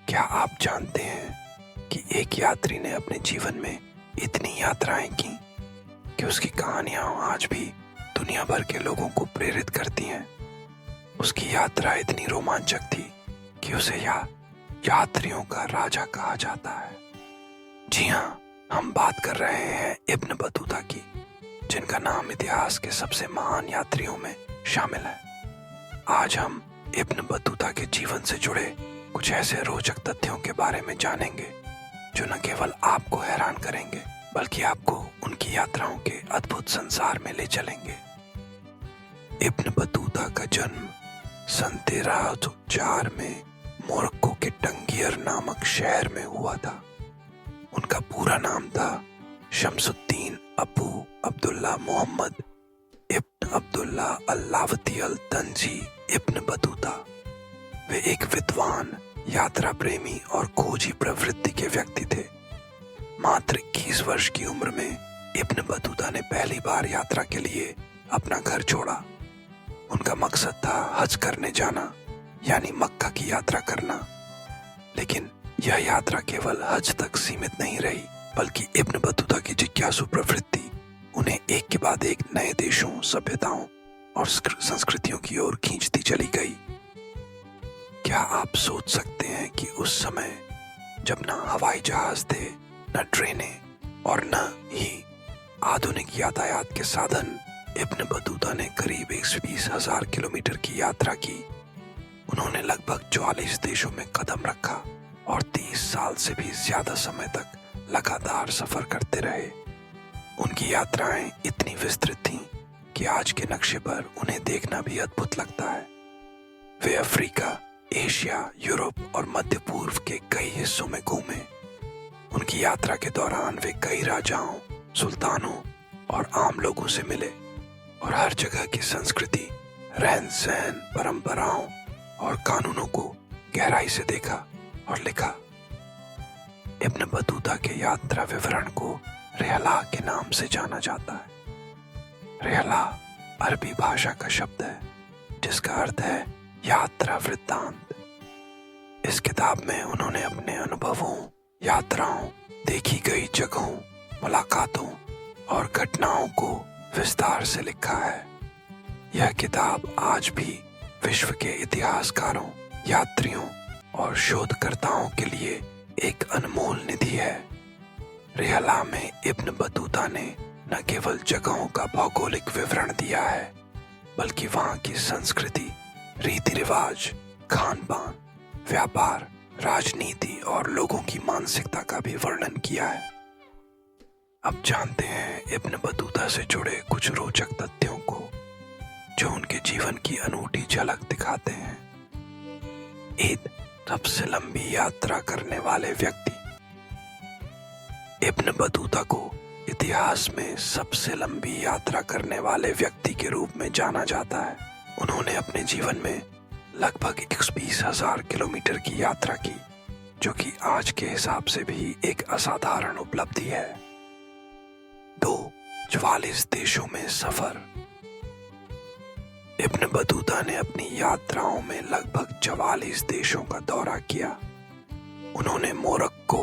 क्या आप जानते हैं कि एक यात्री ने अपने जीवन में इतनी यात्राएं की कि उसकी कहानियां आज भी दुनिया भर के लोगों को प्रेरित करती हैं। उसकी यात्रा इतनी रोमांचक थी कि उसे यात्रियों का राजा कहा जाता है। जी हाँ, हम बात कर रहे हैं इब्न बतूता की, जिनका नाम इतिहास के सबसे महान यात्रियों में शामिल है। आज हम इब्न बतूता के जीवन से जुड़े कुछ ऐसे रोचक तथ्यों के बारे में जानेंगे जो न केवल आपको हैरान करेंगे बल्कि आपको उनकी यात्राओं के अद्भुत संसार में ले चलेंगे। इब्न बतूता का जन्म सन 1304 में मोरक्को के टंगियर नामक शहर में हुआ था। उनका पूरा नाम था शमसुद्दीन अबू अब्दुल्ला मोहम्मद इब्न अब्दुल्ला अल्लावती अल तंजी इब्न बतूता। वे एक विद्वान, यात्रा प्रेमी और खोजी प्रवृत्ति के व्यक्ति थे। मात्र 21 वर्ष की उम्र में इब्न बतूता ने पहली बार यात्रा के लिए अपना घर छोड़ा। उनका मकसद था हज करने जाना, यानी मक्का की यात्रा करना। लेकिन यह यात्रा केवल हज तक सीमित नहीं रही, बल्कि इब्न बतूता की जिज्ञासु प्रवृत्ति उन्हें एक के बाद एक नए देशों, सभ्यताओं और संस्कृतियों की ओर खींचती चली गई। क्या आप सोच सकते हैं कि उस समय जब न हवाई जहाज थे, न ट्रेनें और न ही आधुनिक यातायात के साधन, इब्न बतूता ने करीब 120,000 किलोमीटर की यात्रा की। उन्होंने लगभग 44 देशों में कदम रखा और 30 साल से भी ज्यादा समय तक लगातार सफर करते रहे। उनकी यात्राएं इतनी विस्तृत थीं कि आज के नक्शे पर उन्हें देखना भी अद्भुत लगता है। वे अफ्रीका, एशिया, यूरोप और मध्य पूर्व के कई हिस्सों में घूमे। उनकी यात्रा के दौरान वे कई राजाओं, सुल्तानों और आम लोगों से मिले और हर जगह की संस्कृति, रहन सहन, परंपराओं और कानूनों को गहराई से देखा और लिखा। इब्न बतूता के यात्रा विवरण को रिहला के नाम से जाना जाता है। रिहला अरबी भाषा का शब्द है जिसका अर्थ है यात्रा वृत्तांत। इस किताब में उन्होंने अपने अनुभवों, यात्राओं, देखी गई जगहों, मुलाकातों और घटनाओं को विस्तार से लिखा है। यह किताब आज भी विश्व के इतिहासकारों, यात्रियों और शोधकर्ताओं के लिए एक अनमोल निधि है। रिहला में इब्न बतूता ने न केवल जगहों का भौगोलिक विवरण दिया है, बल्कि वहां की संस्कृति, रीति रिवाज, खान पान, व्यापार, राजनीति और लोगों की मानसिकता का भी वर्णन किया है। अब जानते हैं इब्न बतूता से जुड़े कुछ रोचक तथ्यों को जो उनके जीवन की अनूठी झलक दिखाते हैं। एक सबसे लंबी यात्रा करने वाले व्यक्ति। इब्न बतूता को इतिहास में सबसे लंबी यात्रा करने वाले व्यक्ति के रूप में जाना जाता है। उन्होंने अपने जीवन में लगभग 21,000 किलोमीटर की यात्रा की, जो कि आज के हिसाब से भी एक असाधारण उपलब्धि है। 2. 44 देशों में सफर। इब्न बतूता ने अपनी यात्राओं में लगभग 44 देशों का दौरा किया। उन्होंने मोरक्को,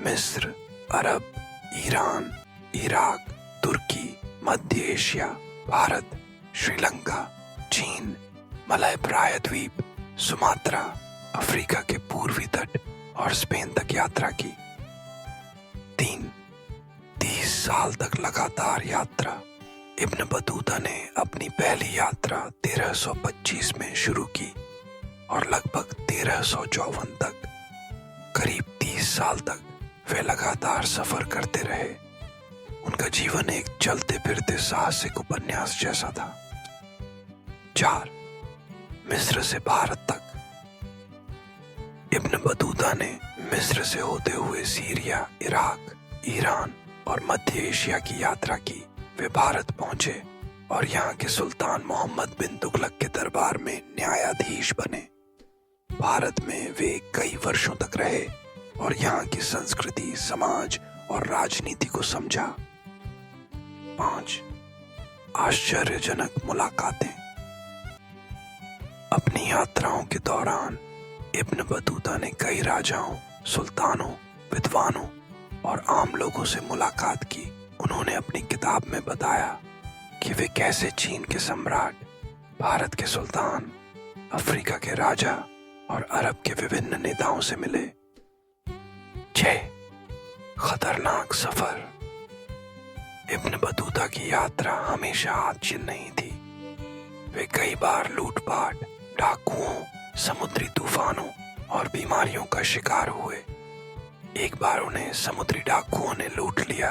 मिस्र, अरब, ईरान, इराक, तुर्की, मध्य एशिया, भारत, श्रीलंका, चीन, मलय प्रायद्वीप, सुमात्रा, अफ्रीका के पूर्वी तट और स्पेन तक यात्रा की। 3. 30 साल तक लगातार यात्रा। इब्न बतूता ने अपनी पहली यात्रा 1325 में शुरू की और लगभग 1354 तक, करीब 30 साल तक वे लगातार सफर करते रहे। उनका जीवन एक चलते फिरते साहसिक उपन्यास जैसा था। 4. मिस्र से भारत तक। इब्न बतूता ने मिस्र से होते हुए सीरिया, इराक, ईरान और मध्य एशिया की यात्रा की। वे भारत पहुंचे और यहाँ के सुल्तान मोहम्मद बिन तुगलक के दरबार में न्यायाधीश बने। भारत में वे कई वर्षों तक रहे और यहाँ की संस्कृति, समाज और राजनीति को समझा। 5. आश्चर्यजनक मुलाकातें। अपनी यात्राओं के दौरान इब्न बतूता ने कई राजाओं, सुल्तानों, विद्वानों और आम लोगों से मुलाकात की। उन्होंने अपनी किताब में बताया कि वे कैसे चीन के सम्राट, भारत के सुल्तान, अफ्रीका के राजा और अरब के विभिन्न नेताओं से मिले। 6. खतरनाक सफर। इब्न बतूता की यात्रा हमेशा आच्छिन्न नहीं थी। वे कई बार लूटपाट, डाकुओं, समुद्री तूफानों और बीमारियों का शिकार हुए। एक बार उन्हें समुद्री डाकुओं ने लूट लिया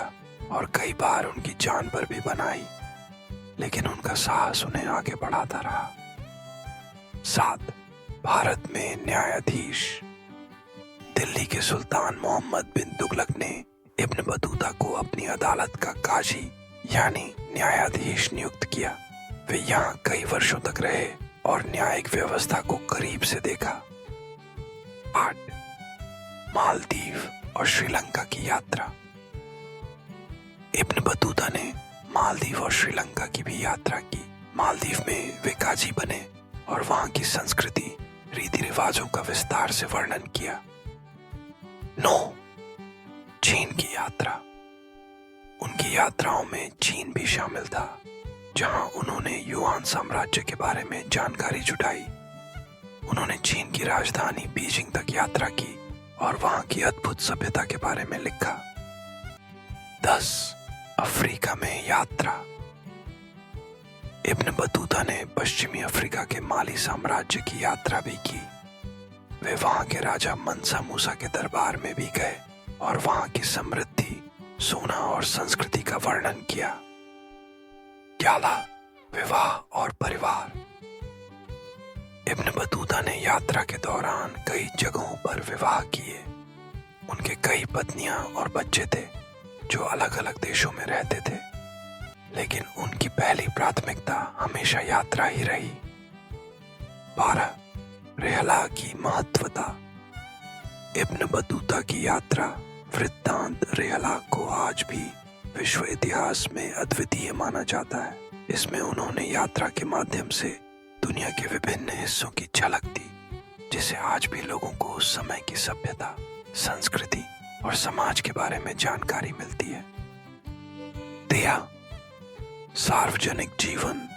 और कई बार उनकी जान पर भी बनाई, लेकिन उनका साहस उन्हें आगे बढ़ाता रहा। 7. भारत में न्यायाधीश। दिल्ली के सुल्तान मोहम्मद बिन तुगलक ने इब्न बतूता को अपनी अदालत का काजी यानी न्यायाधीश नियुक्त किया। वे यहाँ कई वर्षों तक रहे और न्यायिक व्यवस्था को करीब से देखा। 8. मालदीव और श्रीलंका की यात्रा। इब्न बतूता ने मालदीव और श्रीलंका की भी यात्रा की। मालदीव में वे काजी बने और वहां की संस्कृति, रीति रिवाजों का विस्तार से वर्णन किया। 9. चीन की यात्रा। उनकी यात्राओं में चीन भी शामिल था, जहां उन्होंने युआन साम्राज्य के बारे में जानकारी जुटाई। उन्होंने चीन की राजधानी बीजिंग तक यात्रा की और वहां की अद्भुत सभ्यता के बारे में लिखा। 10. अफ्रीका में यात्रा। इब्न बतूता ने पश्चिमी अफ्रीका के माली साम्राज्य की यात्रा भी की। वे वहां के राजा मनसा मूसा के दरबार में भी गए और वहां की समृद्धि, सोना और संस्कृति का वर्णन किया। 11. विवाह और परिवार। इब्न बतूता ने यात्रा के दौरान कई जगहों पर विवाह किए। उनके कई पत्नियां और बच्चे थे जो अलग अलग देशों में रहते थे, लेकिन उनकी पहली प्राथमिकता हमेशा यात्रा ही रही। 12. रेहला की महत्वता। इब्न बतूता की यात्रा वृत्तांत रेहला को आज भी विश्व इतिहास में अद्वितीय माना जाता है। इसमें उन्होंने यात्रा के माध्यम से दुनिया के विभिन्न हिस्सों की झलक दी, जिसे आज भी लोगों को उस समय की सभ्यता, संस्कृति और समाज के बारे में जानकारी मिलती है। 13. सार्वजनिक जीवन।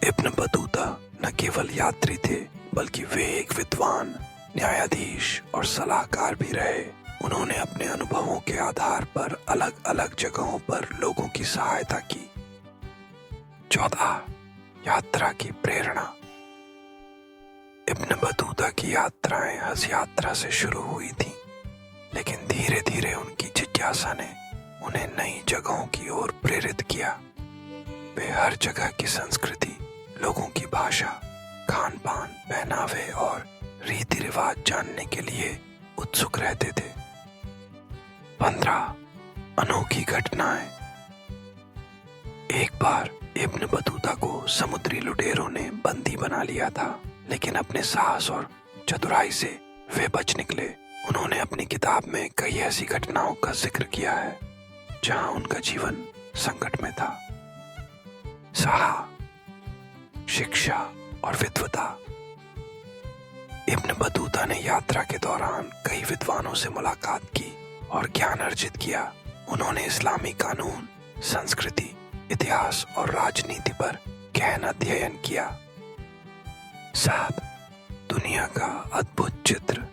इब्न बतूता न केवल यात्री थे, बल्कि वे एक विद्वान, न्यायाधीश और सलाहकार भी रहे। उन्होंने अपने अनुभवों के आधार पर अलग अलग जगहों पर लोगों की सहायता की। 14. यात्रा की प्रेरणा। इब्न बतूता की यात्राएं हज यात्रा से शुरू हुई थीं, लेकिन धीरे धीरे उनकी जिज्ञासा ने उन्हें नई जगहों की ओर प्रेरित किया। वे हर जगह की संस्कृति, लोगों की भाषा, खान पान, पहनावे और रीति रिवाज जानने के लिए उत्सुक रहते थे। 15. अनोखी घटनाएं। एक बार इब्न बतूता को समुद्री लुटेरों ने बंदी बना लिया था, लेकिन अपने साहस और चतुराई से वे बच निकले। उन्होंने अपनी किताब में कई ऐसी घटनाओं का जिक्र किया है जहां उनका जीवन संकट में था। साहा, शिक्षा और विद्वता। इब्न बतूता ने यात्रा के दौरान कई विद्वानों से मुलाकात की और ज्ञान अर्जित किया। उन्होंने इस्लामी कानून, संस्कृति, इतिहास और राजनीति पर गहन अध्ययन किया। 7. दुनिया का अद्भुत चित्र।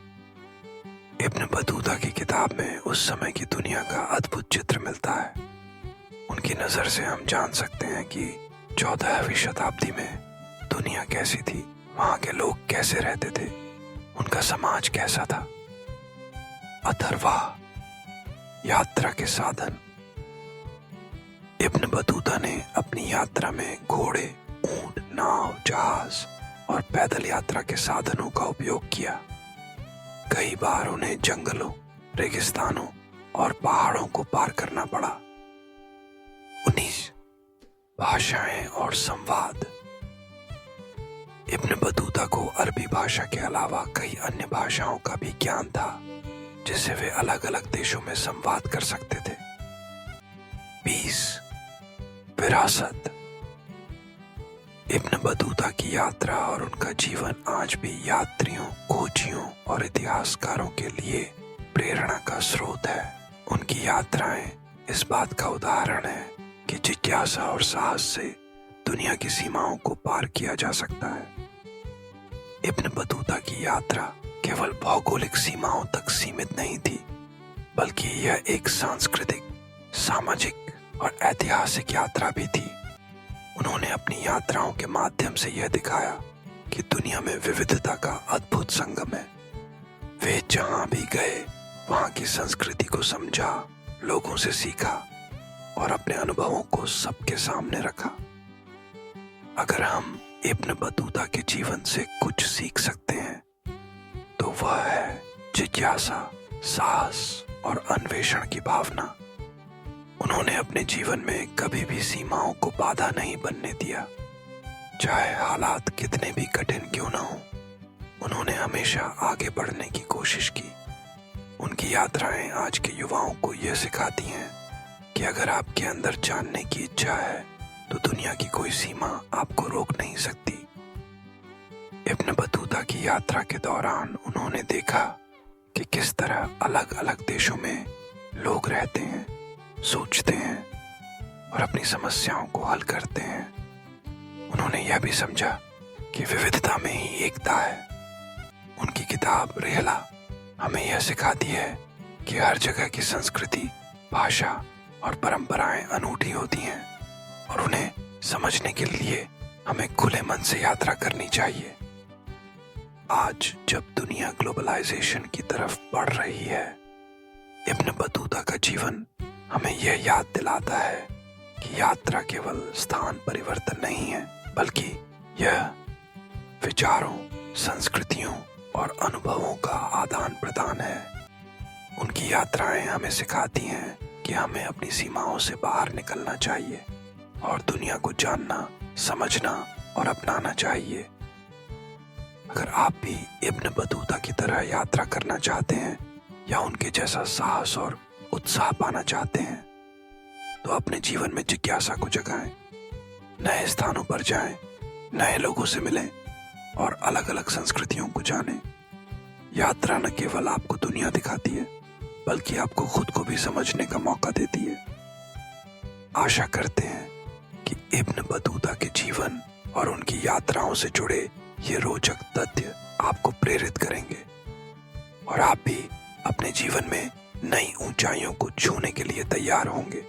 इब्न बतूता की किताब में उस समय की दुनिया का अद्भुत चित्र मिलता है। उनकी नजर से हम जान सकते हैं कि 14वीं शताब्दी में दुनिया कैसी थी, वहां के लोग कैसे रहते थे, उनका समाज कैसा था। अथर्वा, यात्रा के साधन। इब्न बतूता ने अपनी यात्रा में घोड़े, ऊंट, नाव, जहाज और पैदल यात्रा के साधनों का उपयोग किया। कई बार उन्हें जंगलों, रेगिस्तानों और पहाड़ों को पार करना पड़ा। 19. भाषाएं और संवाद। इब्न बतूता को अरबी भाषा के अलावा कई अन्य भाषाओं का भी ज्ञान था, जिससे वे अलग अलग देशों में संवाद कर सकते थे। 20. विरासत। इब्न बतूता की यात्रा और उनका जीवन आज भी यात्रियों, खोजियों और इतिहासकारों के लिए प्रेरणा का स्रोत है। उनकी यात्राएं इस बात का उदाहरण है कि जिज्ञासा और साहस से दुनिया की सीमाओं को पार किया जा सकता है। इब्न बतूता की यात्रा केवल भौगोलिक सीमाओं तक सीमित नहीं थी, बल्कि यह एक सांस्कृतिक, सामाजिक और ऐतिहासिक यात्रा भी थी। उन्होंने अपनी यात्राओं के माध्यम से यह दिखाया कि दुनिया में विविधता का अद्भुत संगम है। वे जहां भी गए वहां की संस्कृति को समझा, लोगों से सीखा और अपने अनुभवों को सबके सामने रखा। अगर हम इब्न बतूता के जीवन से कुछ सीख सकते हैं तो वह है जिज्ञासा, साहस और अन्वेषण की भावना। उन्होंने अपने जीवन में कभी भी सीमाओं को बाधा नहीं बनने दिया, चाहे हालात कितने भी कठिन क्यों ना हो। उन्होंने हमेशा आगे बढ़ने की कोशिश की। उनकी यात्राएं आज के युवाओं को यह सिखाती हैं कि अगर आपके अंदर जानने की इच्छा है तो दुनिया की कोई सीमा आपको रोक नहीं सकती। इब्न बतूता की यात्रा के दौरान उन्होंने देखा कि किस तरह अलग अलग देशों में लोग रहते हैं, सोचते हैं और अपनी समस्याओं को हल करते हैं। उन्होंने यह भी समझा कि विविधता में ही एकता है। उनकी किताब रेहला हमें यह सिखाती है कि हर जगह की संस्कृति, भाषा और परंपराएं अनूठी होती हैं और उन्हें समझने के लिए हमें खुले मन से यात्रा करनी चाहिए। आज जब दुनिया ग्लोबलाइजेशन की तरफ बढ़ रही है, इब्न बतूता का जीवन हमें यह याद दिलाता है कि यात्रा केवल स्थान परिवर्तन नहीं है, बल्कि यह विचारों, संस्कृतियों और अनुभवों का आदान प्रदान है। उनकी यात्राएं हमें सिखाती हैं कि हमें अपनी सीमाओं से बाहर निकलना चाहिए और दुनिया को जानना, समझना और अपनाना चाहिए। अगर आप भी इब्न बतूता की तरह यात्रा करना चाहते हैं या उनके जैसा साहस और उत्साह पाना चाहते हैं तो अपने जीवन में जिज्ञासा को जगाएं, नए स्थानों पर जाएं, नए लोगों से मिलें और अलग अलग संस्कृतियों को जानें। यात्रा न केवल आपको दुनिया दिखाती है, बल्कि आपको खुद को भी समझने का मौका देती है। आशा करते हैं कि इब्न बतूता के जीवन और उनकी यात्राओं से जुड़े ये रोचक तथ्य आपको प्रेरित करेंगे और आप भी अपने जीवन में नई ऊंचाइयों को छूने के लिए तैयार होंगे।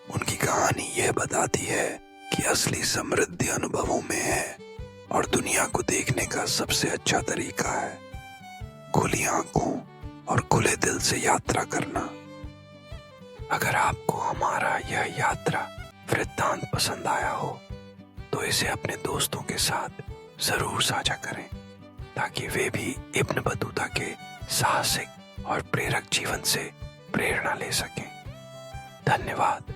उनकी कहानी यह बताती है कि असली समृद्धि अनुभवों में है और दुनिया को देखने का सबसे अच्छा तरीका है खुली आंखों और खुले दिल से यात्रा करना। अगर आपको हमारा यह यात्रा वृत्तांत पसंद आया हो तो इसे अपने दोस्तों के साथ जरूर साझा करें ताकि वे भी इब्न बतूता के साहसिक और प्रेरक जीवन से प्रेरणा ले सकें। धन्यवाद।